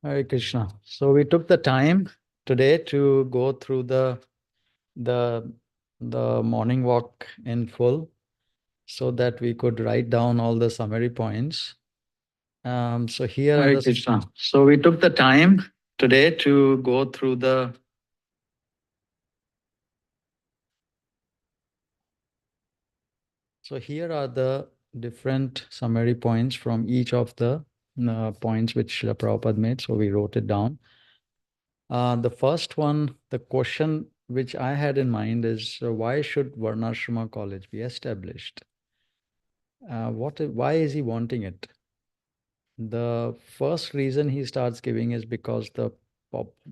Hare Krishna. So we took the time today to go through the the morning walk in full, so that we could write down all the summary points. So here are Hare the Krishna. So we took the time today to go through the so here are the different summary points from each of the points which Srila Prabhupada made. So we wrote it down. The first one, the question which I had in mind is why should Varnashrama college be established? Why is he wanting it? The first reason he starts giving is because the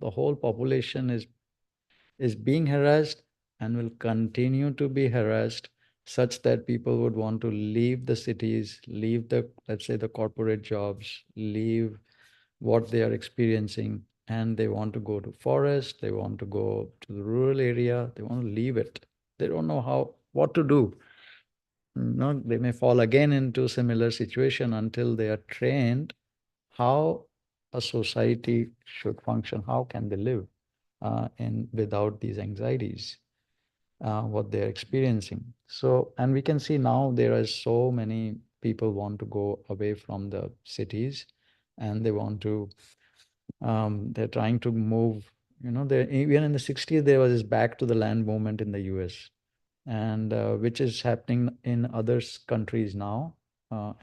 whole population is being harassed and will continue to be harassed, such that people would want to leave the cities, leave the, let's say, the corporate jobs, leave what they are experiencing, and they want to go to forest, they want to go to the rural area, they want to leave it. They don't know what to do. No, they may fall again into similar situation until they are trained how a society should function, how can they live in without these anxieties, what they're experiencing. So, and we can see now there are so many people want to go away from the cities, and they want to, they're trying to move, they're, even in the 60s, there was this back to the land movement in the US, and which is happening in other countries now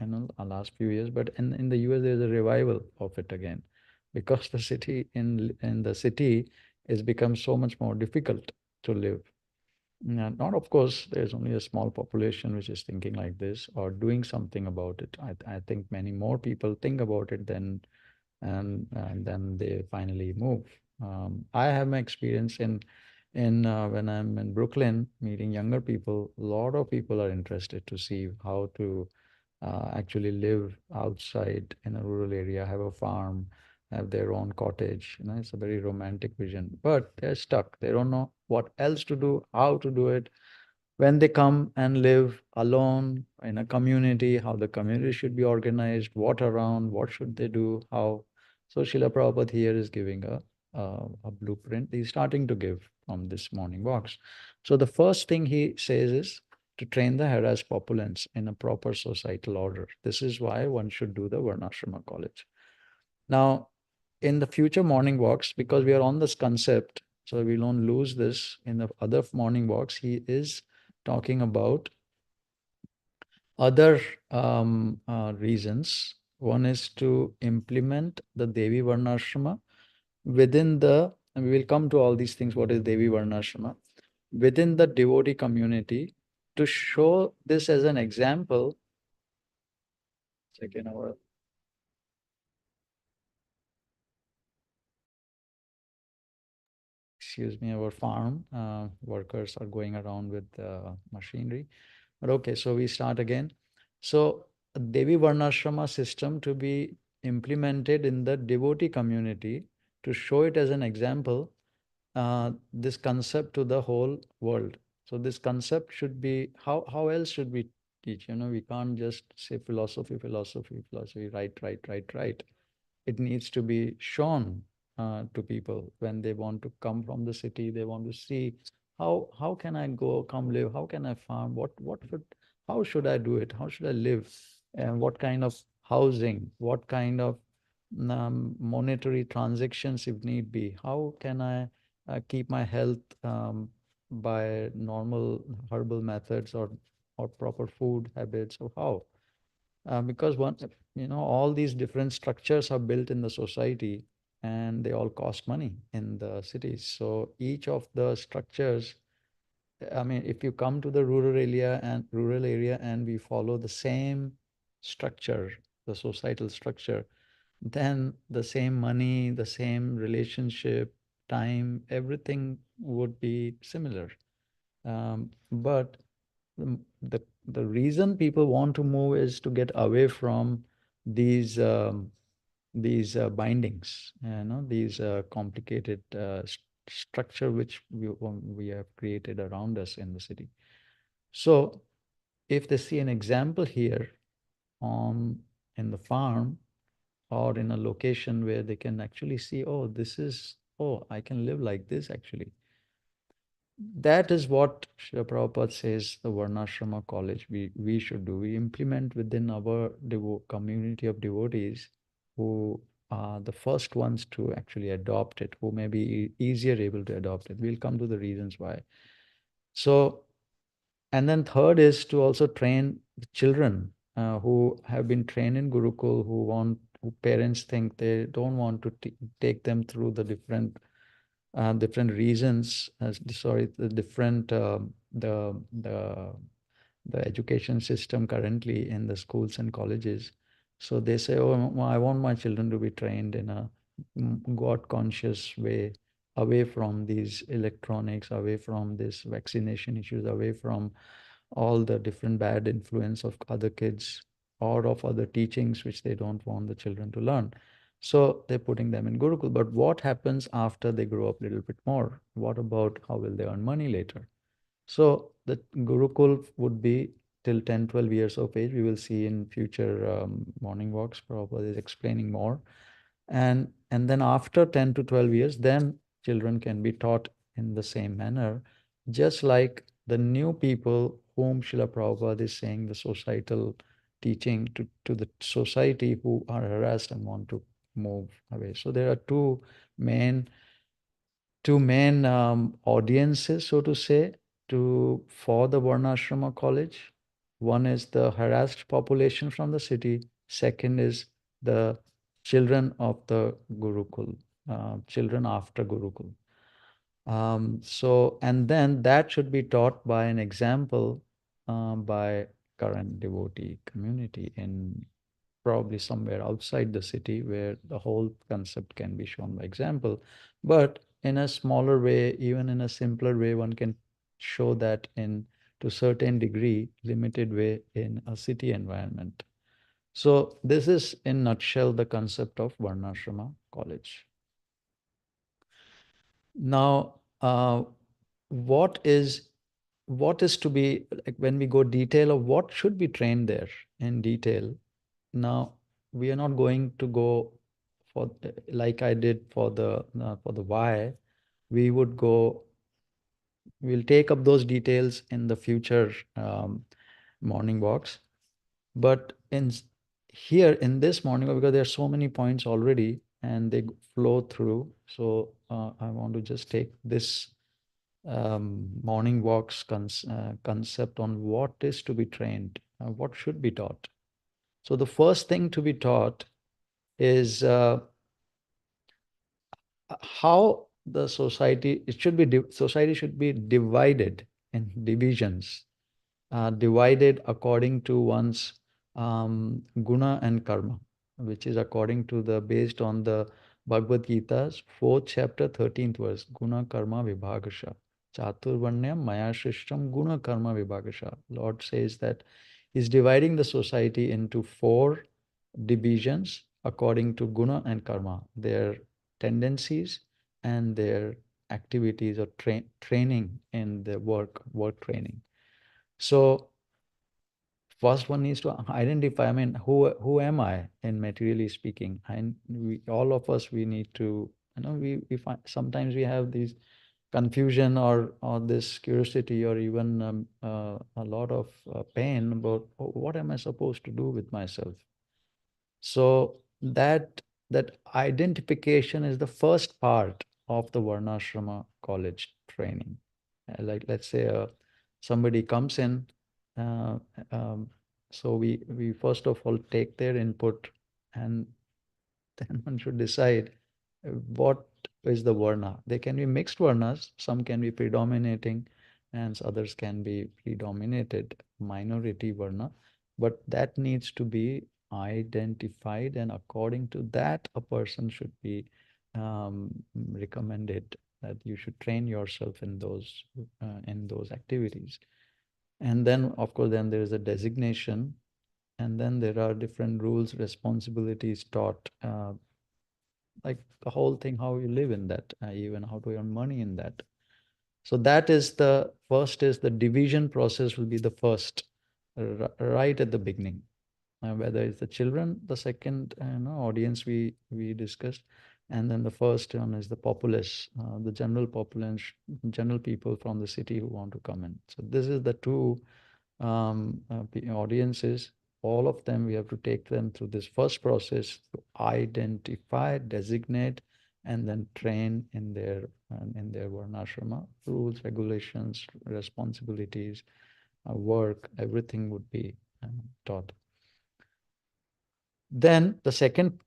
in the last few years. But in the US, there's a revival of it again, because the city in the city is become so much more difficult to live. Not, of course, there's only a small population which is thinking like this or doing something about it. I think many more people think about it than and then they finally move. I have my experience in when I'm in Brooklyn meeting younger people. A lot of people are interested to see how to actually live outside in a rural area, have a farm, have their own cottage. It's a very romantic vision, but they're stuck. They don't know what else to do, how to do it. When they come and live alone in a community, how the community should be organized, what around, what should they do, how. So Srila Prabhupada here is giving a blueprint. He's starting to give from this morning walks. So the first thing he says is to train the harassed populace in a proper societal order. This is why one should do the Varnashrama college. Now, in the future morning walks, because we are on this concept, so we don't lose this in the other morning walks, he is talking about other reasons. One is to implement the Devi Varnashrama within the, and we will come to all these things, what is Devi Varnashrama, within the devotee community, to show this as an example. Second, our farm workers are going around with machinery. But okay, so we start again. So Devi Varnashrama system to be implemented in the devotee community to show it as an example, this concept to the whole world. So this concept should be, how else should we teach? We can't just say philosophy, philosophy, philosophy, right. It needs to be shown to people when they want to come from the city. They want to see how can I go come live? How can I farm? How should I do it? How should I live? And what kind of housing? What kind of monetary transactions if need be? How can I keep my health by normal herbal methods or proper food habits, or how? Because all these different structures are built in the society, and they all cost money in the cities. So each of the structures, I mean, if you come to the rural area and we follow the same structure, the societal structure, then the same money, the same relationship, time, everything would be similar. But the reason people want to move is to get away from these bindings, these complicated structure which we have created around us in the city. So if they see an example here on in the farm or in a location where they can actually see, oh, this is, oh, I can live like this actually. That is what Srila Prabhupada says the Varnashrama college we should do. We implement within our community of devotees who are the first ones to actually adopt it, who may be easier able to adopt it. We'll come to the reasons why. So, and then third is to also train the children who have been trained in Gurukul, who parents think they don't want to take them through the different reasons, sorry, the different the education system currently in the schools and colleges. So they say, oh, I want my children to be trained in a God conscious way, away from these electronics, away from this vaccination issues, away from all the different bad influence of other kids or of other teachings which they don't want the children to learn. So they're putting them in Gurukul. But what happens after they grow up a little bit more? What about how will they earn money later? So the Gurukul would be till 10, 12 years of age. We will see in future morning walks. Prabhupada is explaining more. And then after 10 to 12 years, then children can be taught in the same manner, just like the new people whom Srila Prabhupada is saying the societal teaching to the society who are harassed and want to move away. So there are main two main audiences, so to say, to for the Varnashrama college. One is the harassed population from the city. Second is the children of the Gurukul, children after Gurukul. And then that should be taught by an example by current devotee community in probably somewhere outside the city where the whole concept can be shown by example. But in a smaller way, even in a simpler way, one can show that in to certain degree, limited way in a city environment. So this is in nutshell the concept of Varnashrama college. Now, what is what is to be like when we go detail of what should be trained there in detail. Now, we are not going to go for like I did for the why. We would go. We'll take up those details in the future morning walks. But here in this morning walk, because there are so many points already and they flow through, so I want to just take this morning walks concept on what is to be trained, what should be taught. So the first thing to be taught is how the society it should be society should be divided in divisions, divided according to one's guna and karma, which is according to the based on the Bhagavad Gita's 4th chapter 13th verse, guna karma vibhagasha chaturvarnyam maya shrishtam guna karma vibhagasha. Lord says that he's dividing the society into four divisions according to guna and karma, their tendencies and their activities or training in the work training. So first one needs to identify, I mean, who am I in materially speaking? And all of us, we need to, we find sometimes we have these confusion or this curiosity or even a lot of pain about, oh, what am I supposed to do with myself? So that identification is the first part of the Varnashrama college training. Like let's say somebody comes in, uh, um, so we first of all take their input, and then one should decide what is the Varna. They can be mixed Varnas, some can be predominating, and others can be predominated minority Varna, but that needs to be identified, and according to that, a person should be recommended that you should train yourself in those activities. And then, of course, then there is a designation, and then there are different rules, responsibilities taught, like the whole thing, how you live in that, even how to earn money in that. So that is the first is the division process will be the first, right at the beginning. whether it's the children, the second audience we discussed, and then the first one is the populace, the general people from the city who want to come in. So this is the two audiences. All of them, we have to take them through this first process to identify, designate, and then train in their Varnashrama rules, regulations, responsibilities, work, everything would be taught. Then the second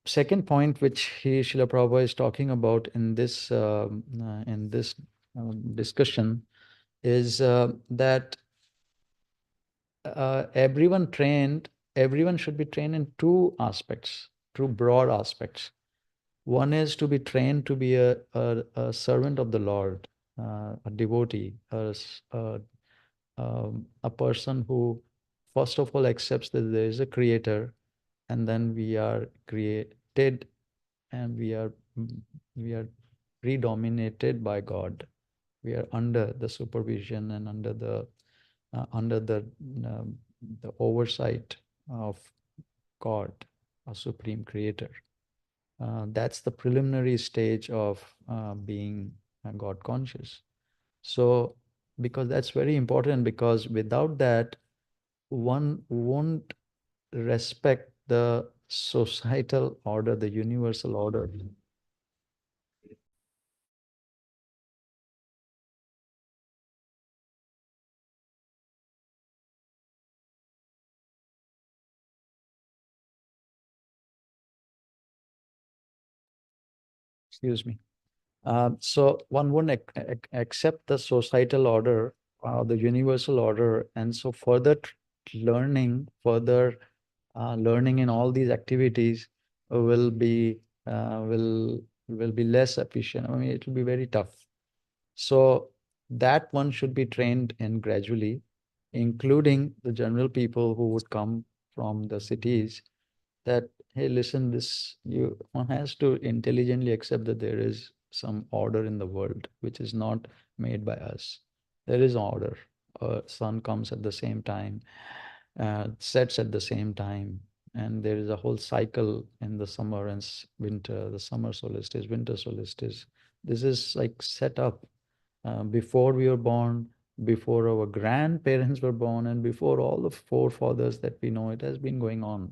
point which Srila Prabhupada is talking about in this discussion is that everyone should be trained in two aspects, two broad aspects. One is to be trained to be a servant of the Lord, a devotee, a person who first of all accepts that there is a creator, and then we are created, and we are predominated by God. We are under the supervision and under the oversight of God, a supreme creator. That's the preliminary stage of being God conscious. So, because that's very important, because without that, one won't respect the societal order, the universal order. Excuse me. So one wouldn't accept the societal order, the universal order, and so further learning in all these activities will be will be less efficient. I mean, it will be very tough. So that one should be trained in gradually, including the general people who would come from the cities, that, hey, listen, this, you one has to intelligently accept that there is some order in the world which is not made by us. There is order. Sun comes at the same time, sets at the same time, and there is a whole cycle in the summer and winter, the summer solstice, winter solstice. This is like set up before we were born, before our grandparents were born, and before all the forefathers that we know. It has been going on.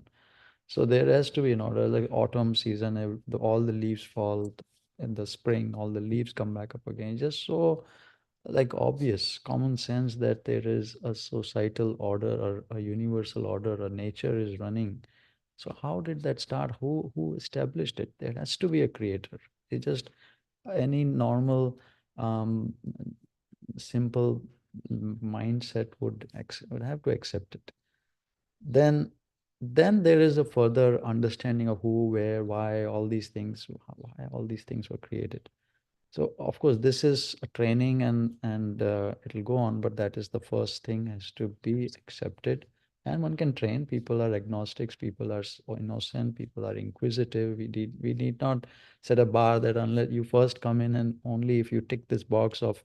So there has to be an order, like autumn season, all the leaves fall. In the spring, all the leaves come back up again. Just so like obvious, common sense that there is a societal order or a universal order, or nature is running. So how did that start? Who established it? There has to be a creator. It just any normal, um, simple mindset would have to accept it. Then there is a further understanding of who, where, why all these things were created. So of course, this is a training, and it'll go on, but that is the first thing, has to be accepted. And one can train. People are agnostics. People are so innocent. People are inquisitive. We need not set a bar that unless you first come in, and only if you tick this box of,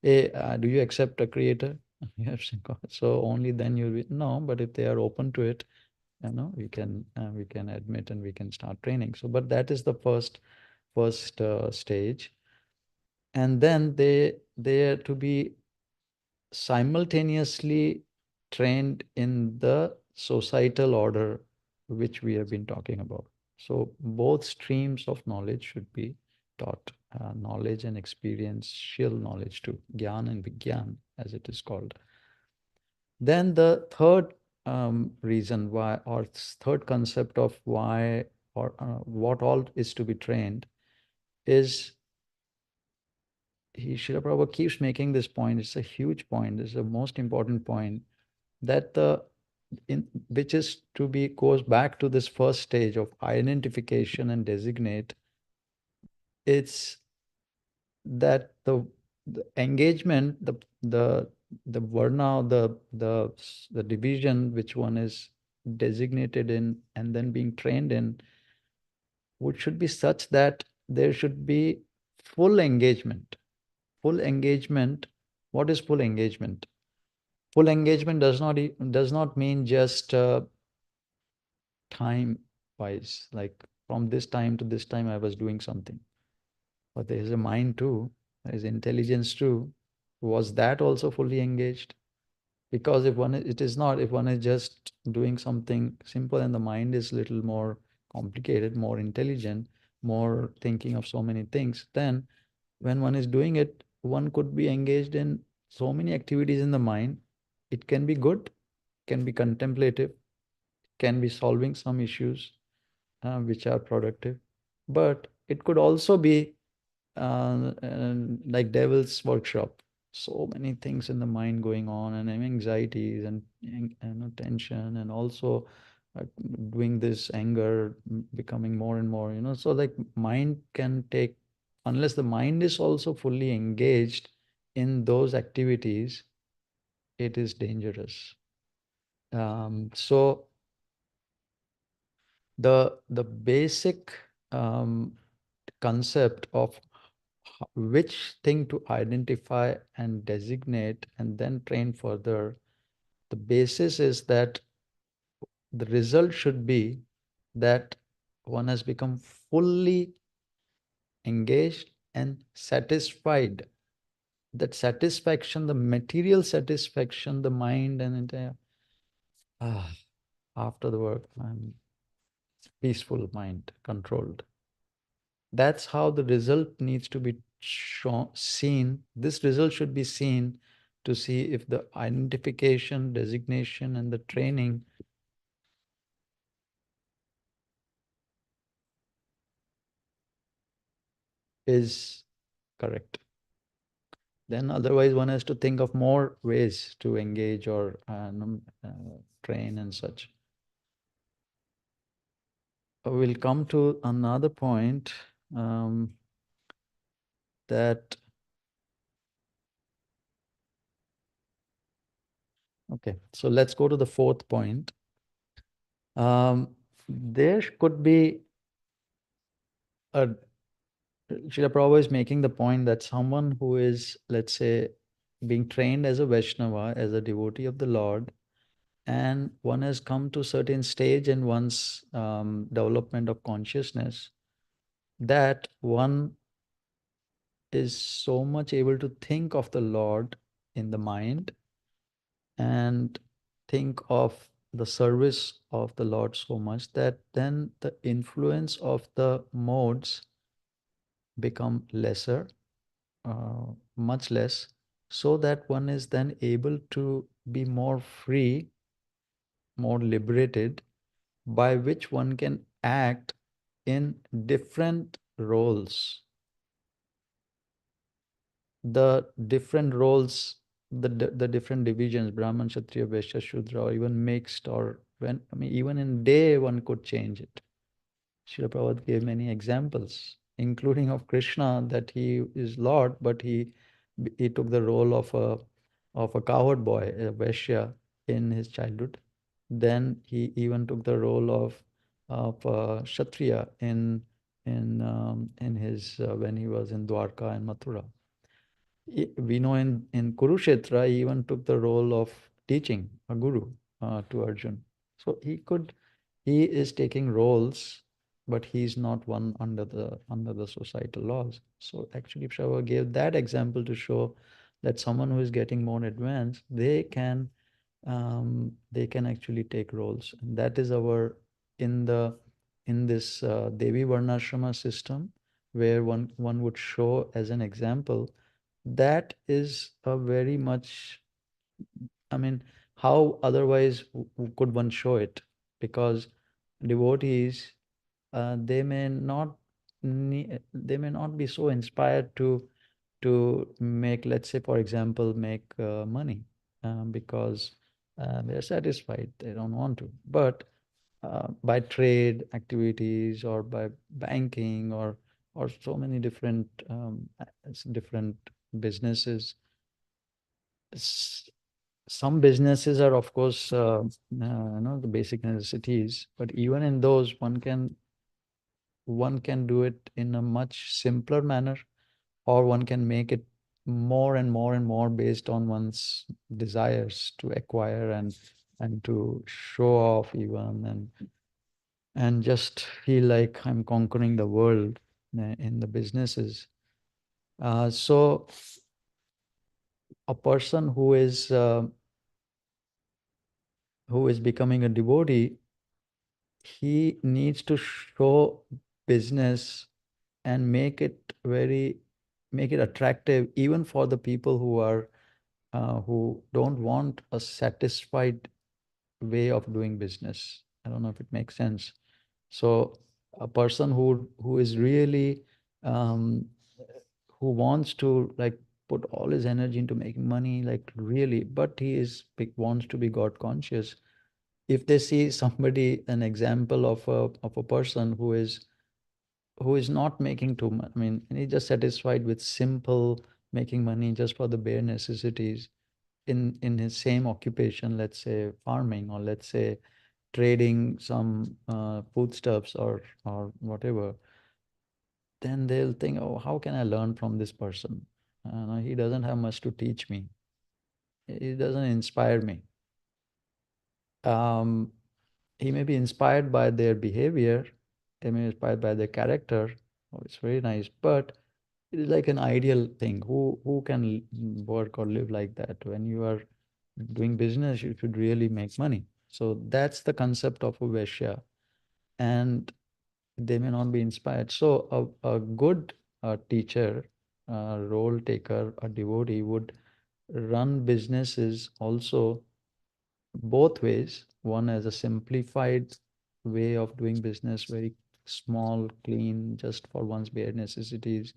hey, do you accept a creator? Yes, God. So only then you'll be no. But if they are open to it, we can admit, and we can start training. So, but that is the first stage. And then they are to be simultaneously trained in the societal order which we have been talking about. So both streams of knowledge should be taught, knowledge and experiential knowledge too, gyan and vigyan, as it is called. Then the third reason why, or third concept of why, or what all is to be trained, is Srila Prabhupada keeps making this point. It's a huge point. It's the most important point, that which is to be, goes back to this first stage of identification and designate. It's that the engagement, the varna, the division which one is designated in and then being trained in, which should be such that there should be full engagement. Full engagement. What is full engagement? Full engagement does not mean just time wise, like from this time to this time I was doing something. But there is a mind too, there is intelligence too. Was that also fully engaged? Because if one it is not, if one is just doing something simple and the mind is little more complicated, more intelligent, more thinking of so many things, then when one is doing it, one could be engaged in so many activities in the mind. It can be good, can be contemplative, can be solving some issues which are productive, but it could also be like devil's workshop. So many things in the mind going on, and anxieties and tension, and also uh, doing this anger becoming more and more. So like mind can take, unless the mind is also fully engaged in those activities, it is dangerous. So the basic concept of which thing to identify and designate and then train further, the basis is that the result should be that one has become fully engaged and satisfied. That satisfaction, the material satisfaction, the mind and entire, ah, after the work, I'm peaceful mind, controlled. That's how the result needs to be seen. This result should be seen to see if the identification, designation, and the training is correct. Then otherwise one has to think of more ways to engage or train and such. We'll come to another point, um, that, okay, so let's go to the fourth point. There could be a Srila Prabhupada is making the point that someone who is, let's say, being trained as a Vaisnava, as a devotee of the Lord, and one has come to a certain stage in one's development of consciousness, that one is so much able to think of the Lord in the mind and think of the service of the Lord so much that then the influence of the modes become lesser, much less, so that one is then able to be more free, more liberated, by which one can act in different roles. The different roles, the different divisions, Brahman, Kshatriya, Vaishya, Shudra, or even mixed, or when, I mean, even in day one could change it. Srila Prabhupada gave many examples, including of Krishna, that he is Lord, but he took the role of a cowherd boy, a Vaishya, in his childhood. Then he even took the role of Kshatriya in his when he was in Dwarka and Mathura. We know in Kurukshetra, he even took the role of teaching, a guru, to Arjun. So he is taking roles, but he's not one under the societal laws. So actually, Prabhupada gave that example to show that someone who is getting more advanced, they can actually take roles. And that is our in the in this Devi Varnashrama system, where one would show as an example. That is a very much, I mean, how otherwise could one show it? Because devotees, they may not they may not be so inspired to make, let's say, for example, make money, because they're satisfied. They don't want to. But by trade activities or by banking or so many different businesses. Some businesses are, of course, the basic necessities, but even in those, one can do it in a much simpler manner, or one can make it more and more and more based on one's desires to acquire and to show off even. And and just feel like I'm conquering the world in the businesses. So a person who is becoming a devotee, he needs to show business and make it attractive even for the people who don't want a satisfied way of doing business. I don't know if it makes sense. So a person who is really um, who wants to like put all his energy into making money, like really, but wants to be God conscious. If they see somebody, an example of a person who is not making too much, I mean, he's just satisfied with simple making money just for the bare necessities in his same occupation, let's say farming, or let's say trading some foodstuffs or whatever, then they'll think, oh, how can I learn from this person? He doesn't have much to teach me. He doesn't inspire me. Um, he may be inspired by their behavior. He may be inspired by their character. Oh, it's very nice, but it is like an ideal thing. Who can work or live like that? When you are doing business, you should really make money. So that's the concept of a Vaishya. And they may not be inspired. So a good teacher, a role taker, a devotee would run businesses also both ways. One as a simplified way of doing business, very small, clean, just for one's bare necessities.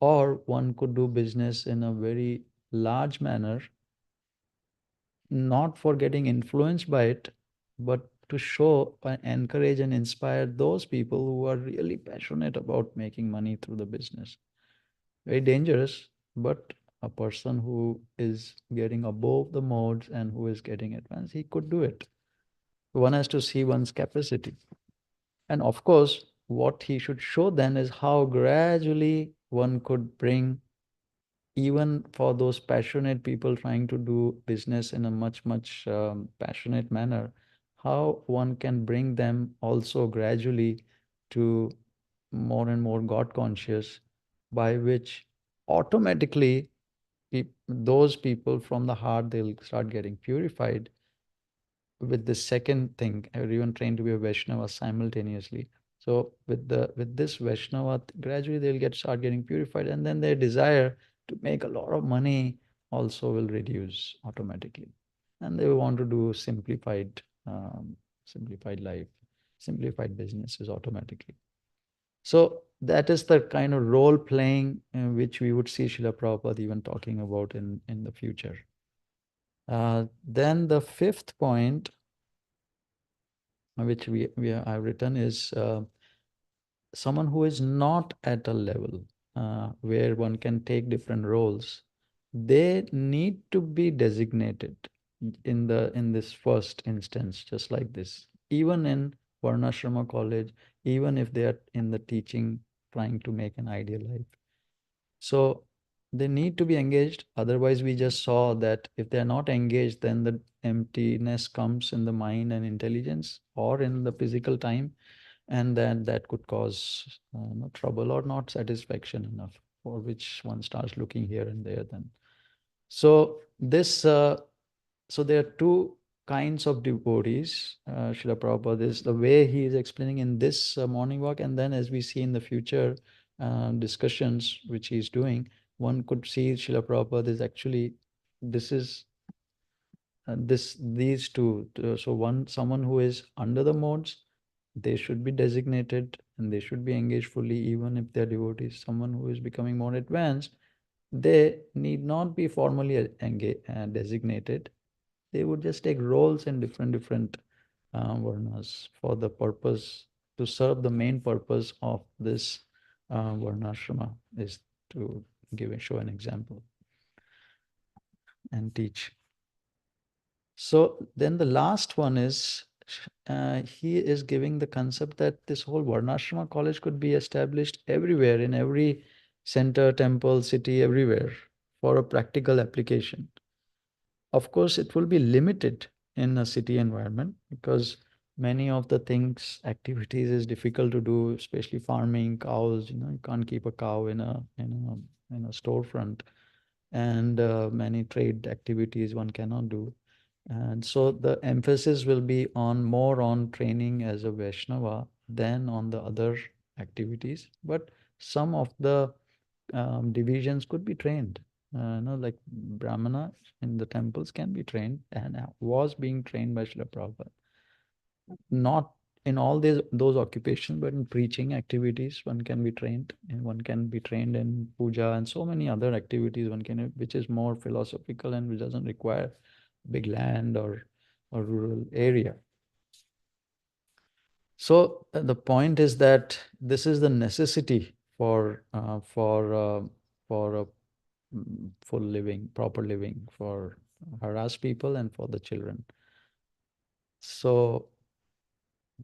Or one could do business in a very large manner, not for getting influenced by it, but to show and encourage and inspire those people who are really passionate about making money through the business. Very dangerous, but a person who is getting above the modes and who is getting advanced, he could do it. One has to see one's capacity. And of course, what he should show then is how gradually one could bring, even for those passionate people trying to do business in a much passionate manner, how one can bring them also gradually to more and more God conscious, by which automatically those people from the heart, they'll start getting purified with the second thing, everyone trained to be a Vaishnava simultaneously. So with this Vaishnava, gradually they'll get start getting purified, and then their desire to make a lot of money also will reduce automatically, and they will want to do simplified life, simplified businesses automatically. So that is the kind of role playing which we would see Srila Prabhupada even talking about in the future. Then the fifth point which we have written is someone who is not at a level where one can take different roles. They need to be designated in this first instance, just like this. Even in Varnashrama college, even if they are in the teaching, trying to make an ideal life. So they need to be engaged. Otherwise, we just saw that if they're not engaged, then the emptiness comes in the mind and intelligence or in the physical time, and then that could cause no trouble or not satisfaction enough, for which one starts looking here and there then. So there are two kinds of devotees. Srila Prabhupada is the way he is explaining in this morning walk, and then as we see in the future discussions which he is doing, one could see Srila Prabhupada is actually, this is these two. So one, someone who is under the modes, they should be designated and they should be engaged fully, even if they're devotees. Someone who is becoming more advanced, they need not be formally designated. They would just take roles in different varnas for the purpose, to serve the main purpose of this varnashrama, is to show an example and teach. So then the last one is he is giving the concept that this whole Varnashrama college could be established everywhere, in every center, temple, city, everywhere, for a practical application. Of course, it will be limited in a city environment, because many of the things, activities is difficult to do, especially farming cows. You can't keep a cow in a storefront, and many trade activities one cannot do. And so the emphasis will be on more on training as a Vaishnava than on the other activities. But some of the divisions could be trained. Like Brahmana in the temples can be trained and was being trained by Srila Prabhupada. Not in all those occupations, but in preaching activities, one can be trained, and one can be trained in puja and so many other activities one can, which is more philosophical and which doesn't require big land or rural area. So the point is that this is the necessity for a full living, proper living for harassed people and for the children. So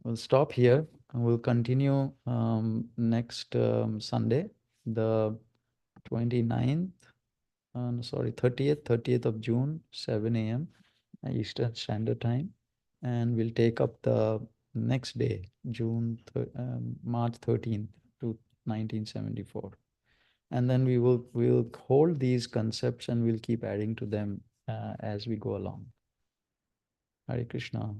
we'll stop here and we'll continue next Sunday, the 29th, sorry, 30th of June, 7 a.m. Eastern Standard Time. And we'll take up the next day, March 13th to 1974. And then we'll hold these concepts and we'll keep adding to them as we go along. Hare Krishna.